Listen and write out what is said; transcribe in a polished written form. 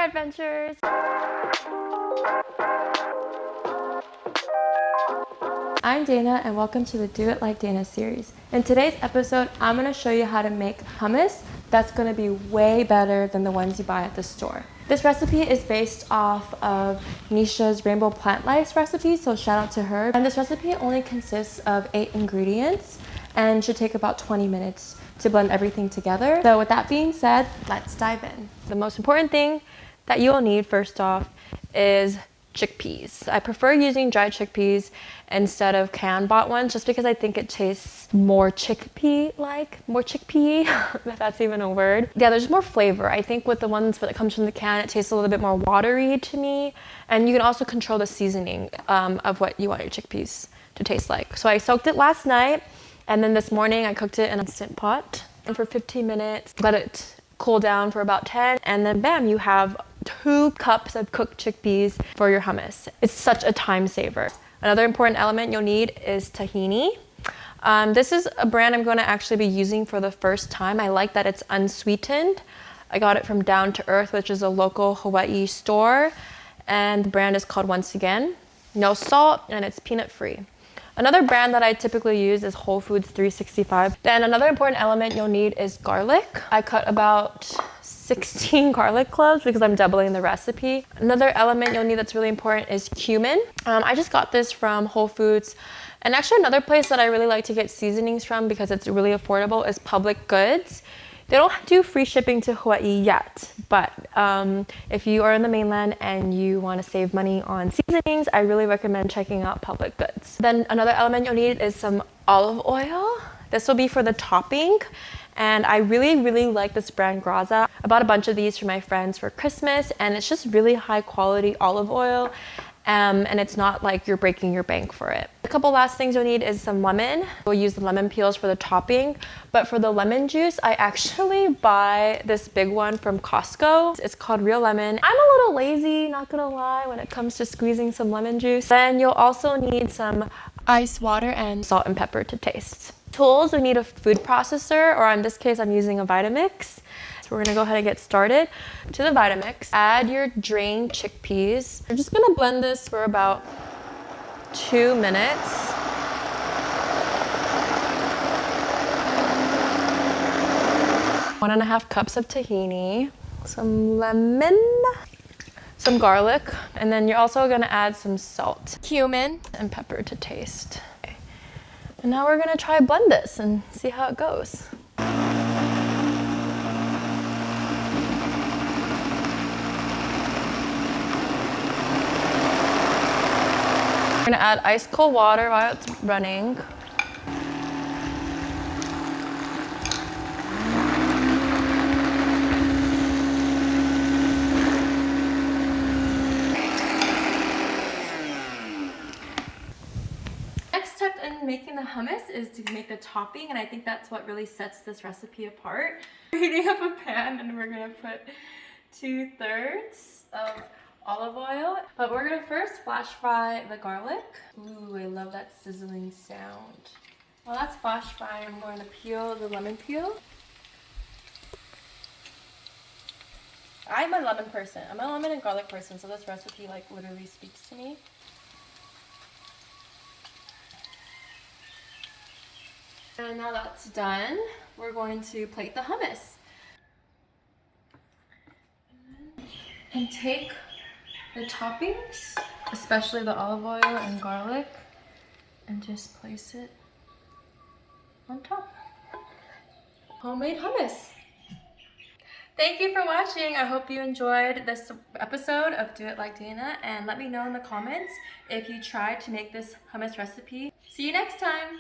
adventures. I'm Dana and welcome to the Do It Like Dana series. In today's episode, I'm going to show you how to make hummus that's going to be way better than the ones you buy at the store. This recipe is based off of Nisha's Rainbow Plant Life recipe, so shout out to her. And this recipe only consists of 8 ingredients and should take about 20 minutes to blend everything together. So with that being said, let's dive in. The most important thing that you will need first off is chickpeas. I prefer using dried chickpeas instead of can-bought ones just because I think it tastes more chickpea-like, if that's even a word. Yeah, there's more flavor. I think with the ones that comes from the can, it tastes a little bit more watery to me. And you can also control the seasoning of what you want your chickpeas to taste like. So I soaked it last night, and then this morning I cooked it in an instant pot. And for 15 minutes, let it cool down for about 10, and then bam, you have 2 cups of cooked chickpeas for your hummus. It's such a time saver. Another important element you'll need is tahini. This is a brand I'm going to actually be using for the first time. I like that it's unsweetened. I got it from Down to Earth, which is a local Hawaii store, and the brand is called Once Again. No salt, and it's peanut free. Another brand that I typically use is Whole Foods 365. Then another important element you'll need is garlic. I cut about 16 garlic cloves because I'm doubling the recipe. Another element you'll need that's really important is cumin. I just got this from Whole Foods. And actually another place that I really like to get seasonings from because it's really affordable is Public Goods. They don't do free shipping to Hawaii yet, but if you are in the mainland and you want to save money on seasonings, I really recommend checking out Public Goods. Then another element you'll need is some olive oil. This will be for the topping. And I really like this brand Graza. I bought a bunch of these for my friends for Christmas, and it's just really high quality olive oil. And it's not like you're breaking your bank for it. A couple last things you'll need is some lemon. We'll use the lemon peels for the topping, but for the lemon juice, I actually buy this big one from Costco. It's called Real Lemon. I'm a little lazy, not gonna lie, when it comes to squeezing some lemon juice. Then you'll also need some ice water and salt and pepper to taste. Tools, we need a food processor, or in this case, I'm using a Vitamix. So we're gonna go ahead and get started. To the Vitamix, add your drained chickpeas. We're just gonna blend this for about 2 minutes. One and a half cups of tahini, some lemon, some garlic, and then you're also gonna add some salt, cumin, and pepper to taste. Okay. And now we're gonna try blend this and see how it goes. We're gonna add ice cold water while it's running. Next step in making the hummus is to make the topping, and I think that's what really sets this recipe apart. We're heating up a pan and we're gonna put 2/3 of olive oil, but we're gonna first flash fry the garlic. Ooh, I love that sizzling sound. While that's flash frying, I'm going to peel the lemon peel. I'm a lemon person. I'm a lemon and garlic person, so this recipe like literally speaks to me. And now that's done, we're going to plate the hummus. And take the toppings, especially the olive oil and garlic, and just place it on top. Homemade hummus. Thank you for watching. I hope you enjoyed this episode of Do It Like Dana, and let me know in the comments if you tried to make this hummus recipe. See you next time.